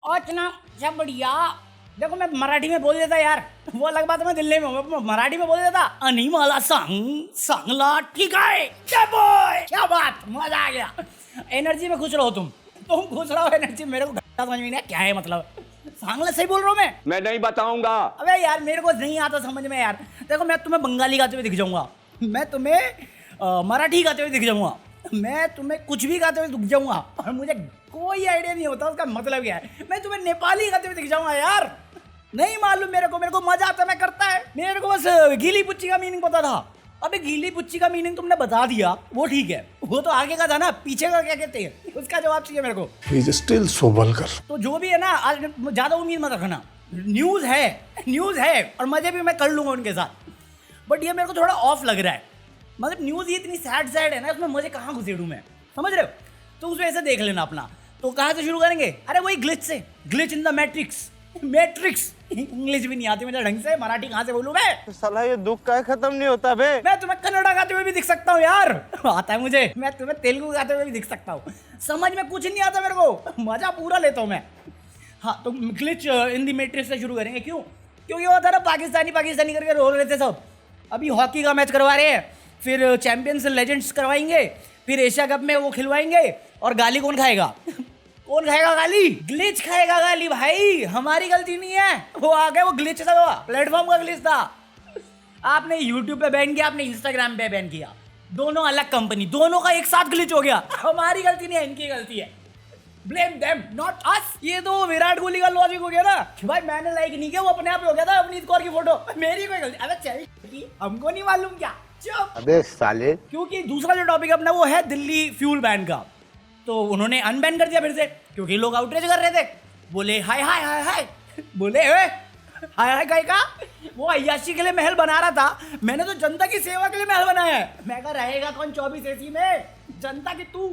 अच्छा सब बढ़िया। देखो मैं मराठी में बोल देता यार, वो अलग बात है, मैं दिल्ली में हूँ, मराठी में बोल देता। आणि मला सांगला ठीक है, क्या बॉय, क्या बात, मजा आ गया। एनर्जी में खुश रहो तुम खुश रहो, एनर्जी। मेरे को समझ में नहीं क्या है मतलब, सांगला सही बोल रहा हूँ मैं नहीं बताऊंगा। अबे यार मेरे को नहीं आता समझ में यार। देखो मैं तुम्हें बंगाली गाते हुए दिख जाऊंगा, मैं तुम्हें मराठी गाते हुए दिख जाऊंगा, मैं तुम्हें कुछ भी गाते हुए दिख जाऊंगा और मुझे कोई आइडिया नहीं होता उसका मतलब क्या है। मैं तुम्हें नेपाली गाते हुए दिख जाऊंगा यार, नहीं मालूम मेरे को मजा आता मैं करता है। मेरे को बस गीली पुच्ची का मीनिंग पता था। अबे गीली पुच्ची का मीनिंग तुमने बता दिया, वो ठीक है, वो तो आगे का था ना, पीछे का क्या कहते हैं उसका जवाब चाहिए मेरे को। He is still so vulgar. तो जो भी है ना, आज ज्यादा उम्मीद मत रखना। न्यूज है और मजे भी मैं कर लूंगा उनके साथ, बट ये मेरे को थोड़ा ऑफ लग रहा है। मतलब न्यूज ये इतनी सैड है ना, उसमें मजे कहाँ घुसेड़ूं मैं, समझ रहे हो? तो उसमें ऐसे देख लेना अपना। तो कहाँ से शुरू करेंगे? अरे वही ग्लिच से, glitch in the matrix. English भी नहीं आती मुझे ढंग से, मराठी कहाँ से बोलूं मैं? साला ये दुख का खत्म नहीं होता बे। मैं तुम्हें कन्नड़ा गाते हुए भी दिख सकता हूँ यार, आता है मुझे। मैं तुम्हें तेलुगु गाते हुए भी दिख सकता हूँ, समझ में कुछ नहीं आता मेरे को, मजा पूरा लेता हूँ मैं। हाँ तो ग्लिच इन द मैट्रिक्स से शुरू करेंगे। क्यों? क्योंकि वो था ना पाकिस्तानी करके रो रहे थे सब। अभी हॉकी का मैच करवा रहे हैं, फिर चैंपियंस लेजेंड्स करवाएंगे, फिर एशिया कप में वो खिलवाएंगे, और गाली कौन खाएगा? कौन खाएगा गाली? ग्लिच खाएगा गाली भाई, हमारी गलती नहीं है। वो आ गया, वो ग्लिच था, प्लेटफॉर्म का ग्लिच था। आपने यूट्यूब पे बैन किया, आपने इंस्टाग्राम पे बैन किया, दोनों अलग कंपनी, दोनों का एक साथ ग्लिच हो गया। हमारी गलती नहीं है, इनकी गलती है। Blame them not us. ये तो विराट कोहली का लॉजिक हो गया ना कि भाई मैंने लाइक नहीं किया, वो अपने आप हो गया था अपनी कौर की फोटो, मेरी कोई गलती। अबे चल, हमको नहीं मालूम क्या? चुप। अबे साले। क्योंकि दूसरा जो टॉपिक अपना वो है दिल्ली फ्यूल बैन का, तो उन्होंने अनबैन कर दिया फिर से, क्योंकि लोग आउटरीच कर रहे थे। बोले हाय हाय हाय हाय, बोले हाय हाय काय का? वो अय्याशी के लिए महल बना रहा था, मैंने तो जनता की सेवा के लिए महल बनाया है। मैं कहा रहेगा कौन 24 AC में? जनता की तू,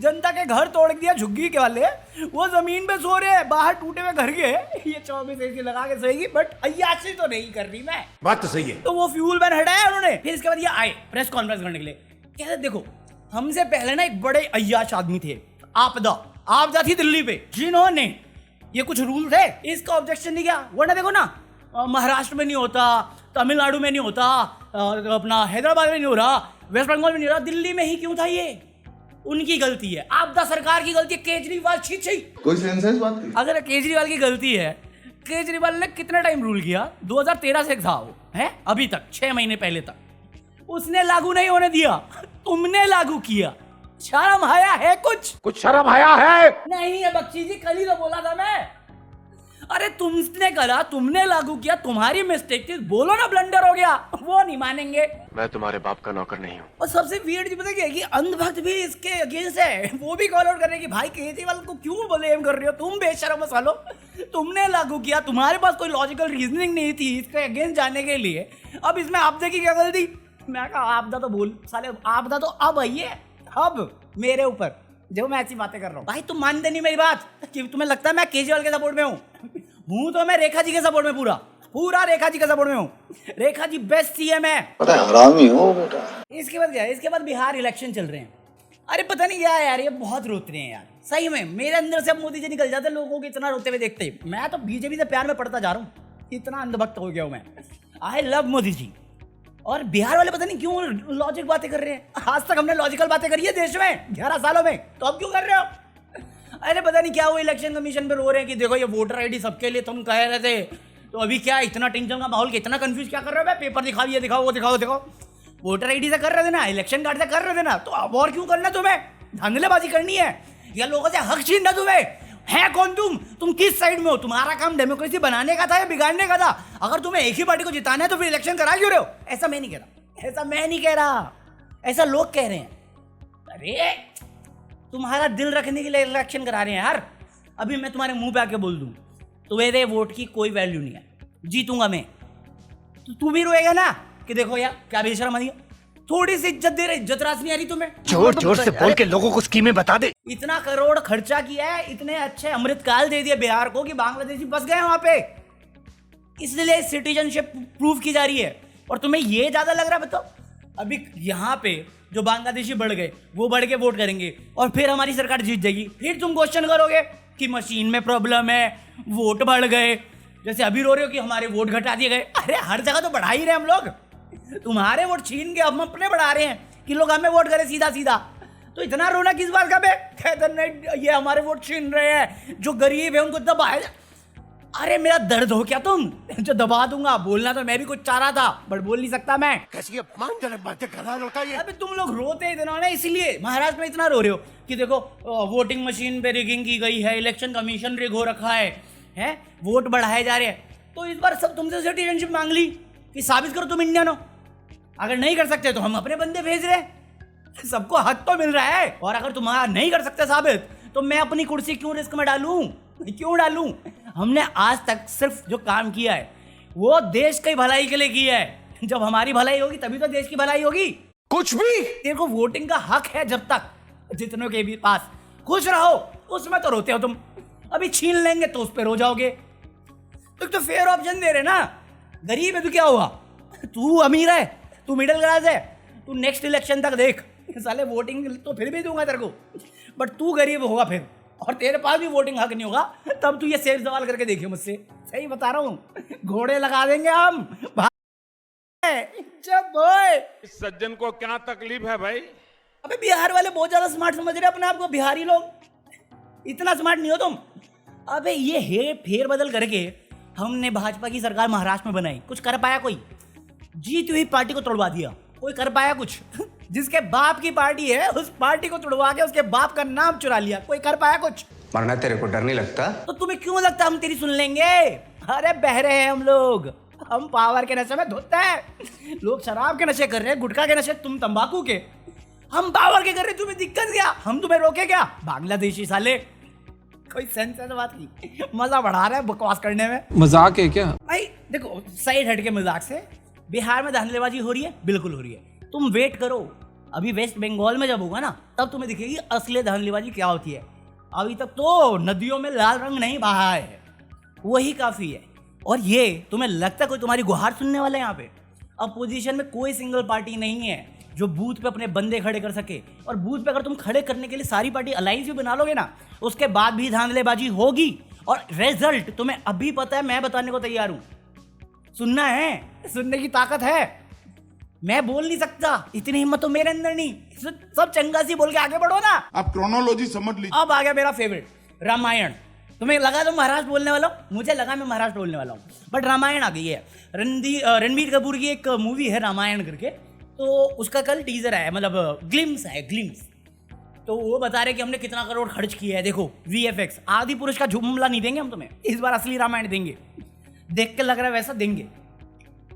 जनता के घर तोड़ दिया झुग्गी के वाले, वो जमीन पे सो रहे हैं, बाहर टूटे हुए घर के, ये 24 AC लगा के सोएगी। बट अय्याशी तो नहीं कर रही मैं, बात तो सही है। तो वो फ्यूल बैन हटाया उन्होंने। फिर इसके बाद ये आए प्रेस कॉन्फ्रेंस करने के लिए, कहते देखो हमसे पहले ना एक बड़े अय्याश आदमी थे, आपदा थी दिल्ली पे, जिन्होंने ये कुछ रूल थे, इसका ऑब्जेक्शन नहीं किया। वरना देखो ना, महाराष्ट्र में नहीं होता, तमिलनाडु में नहीं होता, अपना हैदराबाद में नहीं हो रहा, वेस्ट बंगाल में नहीं हो रहा, दिल्ली में ही क्यों था? ये उनकी गलती है, आपदा सरकार की गलती है। केजरीवाल छी कोई सेंस है इस बात की? अगर केजरीवाल की गलती है, केजरीवाल ने कितना टाइम रूल किया? 2013 से था वो, है अभी तक 6 महीने पहले तक उसने लागू नहीं होने दिया, तुमने लागू किया। शर्म आया है? कुछ शर्म आया है? नहीं है बख्शी जी, कल ही तो बोला था मैं। अरे तुमने करा, तुमने लागू किया, तुम्हारी मिस्टेक थी, बोलो ना ब्लंडर हो गया, वो नहीं मानेंगे। मैं तुम्हारे बाप का नौकर नहीं हूँ। और सबसे वियर्ड चीज पता क्या है कि अंधभक्त भी इसके अगेंस्ट है, वो भी कॉल आउट कर रहे हैं कि भाई केजरीवाल को क्यों ब्लेम कर रहे हो तुम, बेशरम सालो, तुमने लागू किया, तुम्हारे पास कोई लॉजिकल रीजनिंग नहीं थी इसके अगेंस्ट जाने के लिए, अब इसमें आपदे की क्या गलती? मैं कहा आपदा तो बोल साले, आपदा तो अब आई है, अब मेरे ऊपर जो मैं ऐसी बातें कर रहा हूँ। भाई तुम मानते नहीं मेरी बात कि तुम्हें लगता है मैं केजरीवाल के सपोर्ट में हूँ तो मैं रेखा जी के सपोर्ट में पूरा रेखा जी के सपोर्ट में हूँ। रेखा जी बेस्ट सीएम है। पता है हरामी हो बेटा। इसके बाद क्या है? इसके बाद बिहार इलेक्शन चल रहे हैं। अरे पता नहीं क्या है यार, ये बहुत रोते रहे हैं यार, सही में मेरे अंदर से अब मोदी जी निकल जाते, लोगों को इतना रोते हुए देखते ही। मैं तो बीजेपी से प्यार में पड़ता जा रहा हूँ, इतना अंधभक्त हो गया हूँ मैं। I love Modi ji. और बिहार वाले पता नहीं क्यों लॉजिक बातें कर रहे हैं। आज तक हमने लॉजिकल बातें करी है देश में 11 सालों में, तो अब क्यों कर रहे हो? अरे पता नहीं क्या वो इलेक्शन कमीशन पे रो रहे हैं कि देखो ये वोटर आईडी सबके लिए तुम कह रहे थे, तो अभी क्या इतना टेंशन का माहौल, कितना कंफ्यूज क्या कर रहे हो? भाई पेपर दिखाओ, ये दिखाओ, वो दिखाओ। वोटर आईडी से कर रहे थे ना, इलेक्शन कार्ड से कर रहे थे ना, तो अब और क्यों करना तुम्हें? धांधलेबाजी करनी है या लोगों से हक छीनना तुम्हें? है कौन तुम किस साइड में हो? तुम्हारा काम डेमोक्रेसी बनाने का था या बिगाड़ने का था? अगर तुम्हें एक ही पार्टी को जिताना है तो फिर इलेक्शन करा क्यों रहे हो? ऐसा मैं नहीं कह रहा, ऐसा लोग कह रहे हैं। अरे तुम्हारा दिल रखने के लिए इलेक्शन करा रहे हैं यार। अभी मैं तुम्हारे मुंह पे आके बोल दूं तो मेरे वोट की कोई वैल्यू नहीं है, जीतूंगा मैं, तो तू भी रोएगा ना कि देखो यार क्या बेशरम है, थोड़ी सी इज्जत दे रहे, इज्जत रास नहीं आ रही तुम्हें? जोर से बोल के लोगों को स्कीमें बता दे। इतना करोड़ खर्चा किया है, इतने अच्छे अमृतकाल दे दिए बिहार को कि बांग्लादेशी बस गए वहां पे, इसलिए सिटीजनशिप प्रूव की जा रही है। और तुम्हें ये ज्यादा लग रहा है? बताओ अभी यहाँ पे जो बांग्लादेशी बढ़ गए वो बढ़ के वोट करेंगे और फिर हमारी सरकार जीत जाएगी, फिर तुम क्वेश्चन करोगे कि मशीन में प्रॉब्लम है, वोट बढ़ गए। जैसे अभी रो रहे हो कि हमारे वोट घटा दिए गए। अरे हर जगह तो बढ़ा ही रहे हम लोग, तुम्हारे वोट छीन के हम अपने बढ़ा रहे हैं कि लोग हमें वोट करें सीधा सीधा। तो इतना रोना किस बात का बे? कहते नहीं ये हमारे वोट छीन रहे हैं, जो गरीब है उनको दबाए। अरे मेरा दर्द हो क्या तुम जो दबा दूंगा? बोलना तो मैं भी कुछ चाह रहा था बट बोल नहीं सकता मैं। कैसी अपमानजनक बातें कर रहा लौटा ये। अबे तुम लोग रोते इतना ना, इसलिए महाराष्ट्र में इतना रो रहे हो कि देखो वोटिंग मशीन पे रिगिंग की गई है, इलेक्शन कमीशन रिग हो रखा है, वोट बढ़ाए जा रहे हैं। तो इस बार सब तुमसे सिटीजनशिप मांग ली कि साबित करो तुम इंडियन हो। अगर नहीं कर सकते तो हम अपने बंदे भेज रहे हैं, सबको हक तो मिल रहा है। और अगर तुम्हारा नहीं कर सकते साबित तो मैं अपनी कुर्सी क्यों रिस्क में डालूं? क्यों डालूं? हमने आज तक सिर्फ जो काम किया है वो देश की भलाई के लिए किया है। जब हमारी भलाई होगी तभी तो देश की भलाई होगी। कुछ भी तेरे को वोटिंग का हक है, जब तक जितनों के भी पास खुश रहो। उसमें तो रोते हो तुम, अभी छीन लेंगे तो उस पर रो जाओगे। तो फेयर ऑप्शन दे रहे ना। गरीब है तो क्या हुआ? तू अमीर है, तू मिडिल क्लास है, तू नेक्स्ट इलेक्शन तक देख, साले वोटिंग तो फिर भी दूंगा तेरे को, बट तू गरीब होगा फिर और तेरे पास भी वोटिंग हक नहीं होगा, तब तू ये सेफ सवाल करके देखिए मुझसे। सही बता रहा हूँ, घोड़े लगा देंगे हम। जब इस सज्जन को क्या तकलीफ है भाई? अबे बिहार वाले बहुत ज्यादा स्मार्ट समझ रहे हैं अपने आप को। बिहारी लोग इतना स्मार्ट नहीं हो तुम। अबे ये फेर बदल करके हमने भाजपा की सरकार महाराष्ट्र में बनाई, कुछ कर पाया कोई? जीती हुई पार्टी को तोड़वा दिया, कोई कर पाया कुछ? जिसके बाप की पार्टी है उस पार्टी को तोड़वा के उसके बाप का नाम चुरा लिया, कोई कर पाया कुछ? मरना तेरे को डर नहीं लगता? तो तुम्हें क्यों लगता हम तेरी सुन लेंगे? अरे बहरे हैं हम लोग, हम पावर के नशे में धोते हैं। लोग शराब के नशे कर रहे हैं, गुटखा के नशे, तुम तंबाकू के, हम पावर के कर रहे हैं। तुम्हें दिक्कत क्या? हम तुम्हें रोके क्या? बांग्लादेशी साले, कोई सेंस है बात की? मजा बढ़ा रहा है बकवास करने में। मजाक है क्या भाई देखो, साइड हट के मजाक से, बिहार में धांधलेबाजी हो रही है, बिल्कुल हो रही है। तुम वेट करो, अभी वेस्ट बंगाल में जब होगा ना तब तुम्हें दिखेगी असली धांधलेबाजी क्या होती है। अभी तक तो नदियों में लाल रंग नहीं बहा है, वही काफी है। और ये तुम्हें लगता है कोई तुम्हारी गुहार सुनने वाला है? यहाँ पे अपोजिशन में कोई सिंगल पार्टी नहीं है जो बूथ पे अपने बंदे खड़े कर सके। और बूथ पे अगर तुम खड़े करने के लिए सारी पार्टी अलायंस भी बना लोगे ना, उसके बाद भी धांधलेबाजी होगी। और रिजल्ट तुम्हें अभी पता है, मैं बताने को तैयार हूं। सुनना है, सुनने की ताकत है। मैं बोल नहीं सकता, इतनी हिम्मत तो मेरे अंदर नहीं। सब चंगा सी बोल के आगे बढ़ो ना। आप क्रोनोलॉजी समझ लीजिए। अब आ गया मेरा फेवरेट, रामायण। तुम्हें लगा तो महाराष्ट्र बोलने वाला हूँ? मुझे लगा मैं महाराष्ट्र बोलने वाला हूँ, बट रामायण आ गई है। रणबीर कपूर की एक मूवी है रामायण करके, तो उसका कल टीजर आया, मतलब ग्लिम्स है, ग्लिम्स। तो वो बता रहे कि हमने कितना करोड़ खर्च किया है। देखो VFX, आदि पुरुष का जुमला नहीं देंगे हम तुम्हें, इस बार असली रामायण देंगे। देख के लग रहा है वैसा देंगे।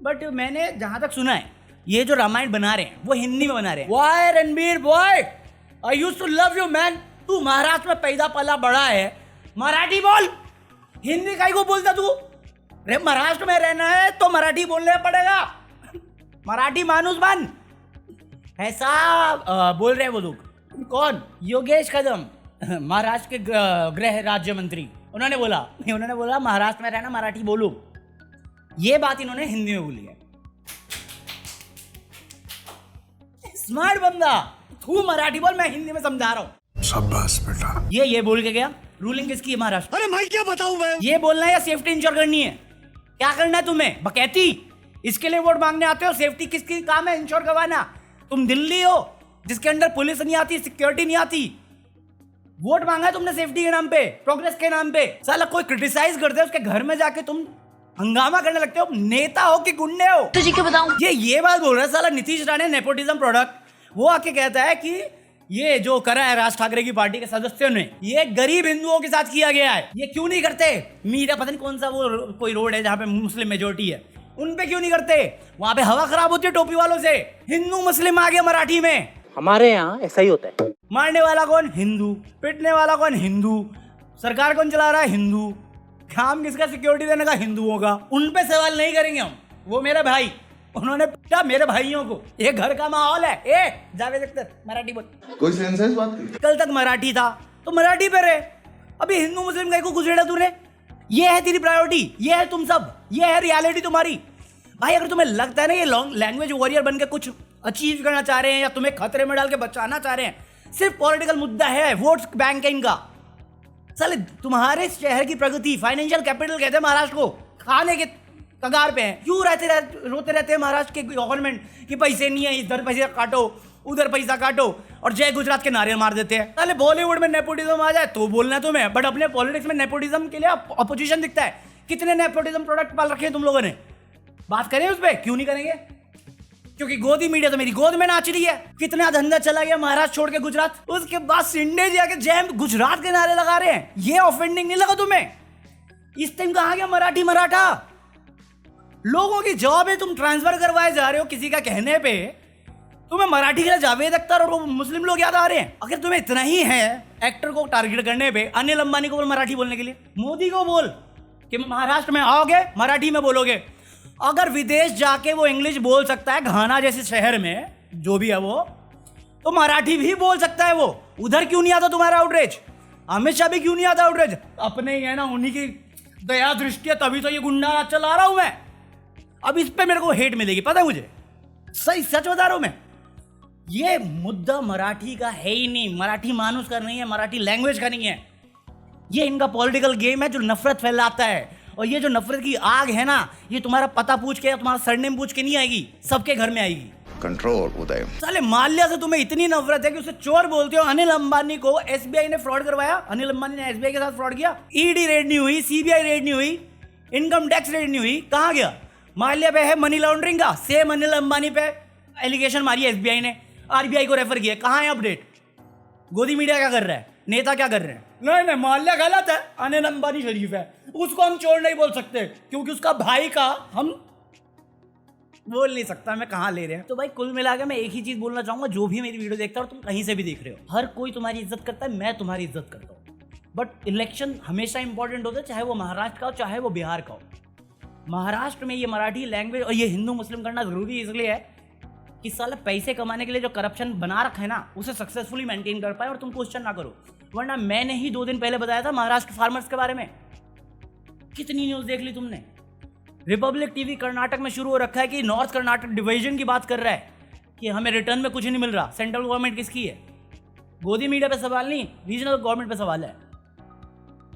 बट मैंने जहां तक सुना है, ये जो रामायण बना रहे हैं वो हिंदी में बना रहे हैं। Why Ranbir boy, I used to love you man. तू महाराष्ट्र में पैदा पला बड़ा है, मराठी बोल, हिंदी काहे को बोलता तू? रे महाराष्ट्र में रहना है तो मराठी बोलने पड़ेगा, मराठी मानुस बन। ऐसा बोल रहे हैं वो लोग। कौन? योगेश कदम, महाराष्ट्र के गृह राज्य मंत्री। उन्होंने बोला महाराष्ट्र में रहना, मराठी बोलो। ये बात इन्होंने हिंदी में बोली है। स्मार्ट बंदा, तू मराठी बोल, मैं हिंदी में समझा रहा हूं। शाबाश बेटा। ये बोल के गया। रूलिंग किसकी है महाराष्ट्र? अरे मैं क्या बताऊं मैं? ये बोलना है या सेफ्टी इंश्योर करनी है? क्या करना है तुम्हें? बकैती? इसके लिए वोट मांगने आते हो? सेफ्टी किसकी काम है? इंश्योर करवाना। तुम दिल्ली हो जिसके अंदर पुलिस नहीं आती, सिक्योरिटी नहीं आती, वोट मांगा है तुमने सेफ्टी के नाम पे, प्रोग्रेस के नाम पे। साला कोई क्रिटिसाइज करते है, उसके घर में जाके तुम हंगामा करने लगते हो। नेता हो कि गुंडे हो? तुझे क्यों बताऊं? ये बात बोल रहा है साला नीतीश राणे, नेपोटिज्म प्रोडक्ट। वो आके कहता है कि ये जो करा है राज ठाकरे की पार्टी के सदस्यों ने, ये गरीब हिंदुओं के साथ किया गया है। ये क्यों नहीं करते? मीरा पता नहीं कौन सा वो कोई रोड है जहाँ पे मुस्लिम मेजोरिटी है, उन पे क्यों नहीं करते? वहां पे हवा खराब होती है टोपी वालों से। हिंदू मुस्लिम आ गया मराठी में। हमारे यहाँ ऐसा ही होता है। मारने वाला कौन? हिंदू। पिटने वाला कौन? हिंदू। सरकार कौन चला रहा है? हिंदू। काम किसका? सिक्योरिटी देने का हिंदुओं का। उन पे सवाल नहीं करेंगे हम। वो मेरे भाई, उन्होंने पीटा मेरे भाइयों को। ये घर का माहौल है। जावेद अख्तर, मराठी बोल। कोई सेंस है इस बात की? कल तक मराठी था तो मराठी पे रहे, अभी हिंदू मुस्लिम का को गुजरेड़ा तूने। ये है तेरी प्रायोरिटी, ये है तुम सब, ये है रियलिटी तुम्हारी। भाई अगर तुम्हें लगता है ना ये लैंग्वेज वॉरियर बन के कुछ अचीव करना चाह रहे हैं या तुम्हें खतरे में डाल के बचाना चाह रहे हैं, सिर्फ पॉलिटिकल मुद्दा है, वोट्स बैंक है इनका, साले तुम्हारे शहर की प्रगति, फाइनेंशियल कैपिटल कहते हैं महाराष्ट्र को, खाने के कगार पे है। क्यों रोते रहते हैं महाराष्ट्र के गवर्नमेंट कि पैसे नहीं है, इधर पैसे काटो उधर पैसा काटो, और जय गुजरात के नारे मार देते हैं। साले बॉलीवुड में नेपोटिज्म आ जाए तो बोलना है तुम्हें, बट अपने पॉलिटिक्स में नेपोटिज्म के लिए अपोजिशन दिखता है। कितने नेपोटिज्म प्रोडक्ट पाल रखे हैं तुम लोगों ने? बात करें उस पर? क्यों नहीं करेंगे? क्योंकि गोदी मीडिया तो मेरी गोद में नाच रही है। कितना धंधा चला गया महाराष्ट्र छोड़ के गुजरात, उसके बाद सिंडे जी आके जय गुजरात के नारे लगा रहे हैं। ये ऑफेंडिंग नहीं लगा तुम्हें? इस टाइम कहा गया मराठी मराठा? लोगों की जॉब है, तुम ट्रांसफर करवाए जा रहे हो किसी का कहने पे। तुम्हें मराठी के लिए जावेद अख्तर और वो मुस्लिम लोग याद आ रहे हैं। अगर तुम्हें इतना ही है एक्टर को टारगेट करने पे, अनिल अंबानी को बोल मराठी बोलने के लिए, मोदी को बोल कि महाराष्ट्र में आओगे मराठी में बोलोगे। अगर विदेश जाके वो इंग्लिश बोल सकता है, घाना जैसे शहर में जो भी है वो, तो मराठी भी बोल सकता है वो। उधर क्यों नहीं आता तुम्हारा आउटरीच? अमित शाह भी क्यों नहीं आता आउटरीच? अपने ही है ना, उन्हीं की दया दृष्टि है, तभी तो ये गुंडा राज चला रहा हूं मैं। अब इस पे मेरे को हेट मिलेगी, पता है मुझे, सही सच बता रहा हूं मैं। ये मुद्दा मराठी का है ही नहीं, मराठी मानुस का नहीं है, मराठी लैंग्वेज का नहीं है। ये इनका पॉलिटिकल गेम है जो नफरत फैलाता है। और ये जो नफरत की आग है ना, ये तुम्हारा पता पूछ के या तुम्हारा सरनेम पूछ के नहीं आएगी, सबके घर में आएगी। कंट्रोल उदय। साले माल्या से तुम्हें इतनी नफरत है कि उसे चोर बोलते हो। अनिल अंबानी को एसबीआई ने फ्रॉड करवाया, अनिल अंबानी ने एसबीआई के साथ फ्रॉड किया। ईडी रेड नहीं हुई, सीबीआई रेड नहीं हुई, इनकम टैक्स रेड नहीं हुई, कहां गया? माल्या पे है मनी लॉन्ड्रिंग का, सेम अनिल अंबानी पे एलिगेशन मारी एसबीआई ने, आरबीआई को रेफर किया। कहां है अपडेट? गोदी मीडिया क्या कर रहा है, नेता क्या कर रहे हैं? नहीं माल्या गलत है, अनिल अंबानी शरीफ है, उसको हम चोर नहीं बोल सकते क्योंकि उसका भाई का हम बोल नहीं सकता मैं कहां ले रहे हैं। तो भाई कुल मिलाकर मैं एक ही चीज बोलना चाहूंगा, जो भी मेरी वीडियो देखता है और तुम कहीं से भी देख रहे हो, हर कोई तुम्हारी इज्जत करता है, मैं तुम्हारी इज्जत करता हूँ। बट इलेक्शन हमेशा इंपॉर्टेंट होता है, चाहे वो महाराष्ट्र का हो चाहे वो बिहार का हो। महाराष्ट्र में ये मराठी लैंग्वेज और ये हिंदू मुस्लिम करना जरूरी इसलिए है कि साले पैसे कमाने के लिए जो करप्शन बना रखा है ना, उसे सक्सेसफुली मेंटेन कर पाए और तुम क्वेश्चन ना करो। वरना मैंने ही 2 दिन पहले बताया था महाराष्ट्र फार्मर्स के बारे में, कितनी न्यूज़ देख ली तुमने? रिपब्लिक टीवी कर्नाटक में शुरू हो रखा है कि नॉर्थ कर्नाटक डिवीजन की बात कर रहा है कि हमें रिटर्न में कुछ नहीं मिल रहा। सेंट्रल गवर्नमेंट किसकी है? गोदी मीडिया पे सवाल नहीं, रीजनल गवर्नमेंट पे सवाल है।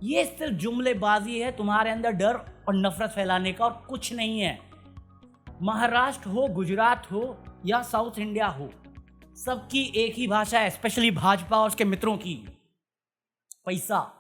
ये सिर्फ जुमलेबाजी है, तुम्हारे अंदर डर और नफरत फैलाने का, और कुछ नहीं है। महाराष्ट्र हो, गुजरात हो या साउथ इंडिया हो, सबकी एक ही भाषा है, स्पेशली भाजपा और उसके मित्रों की, पैसा।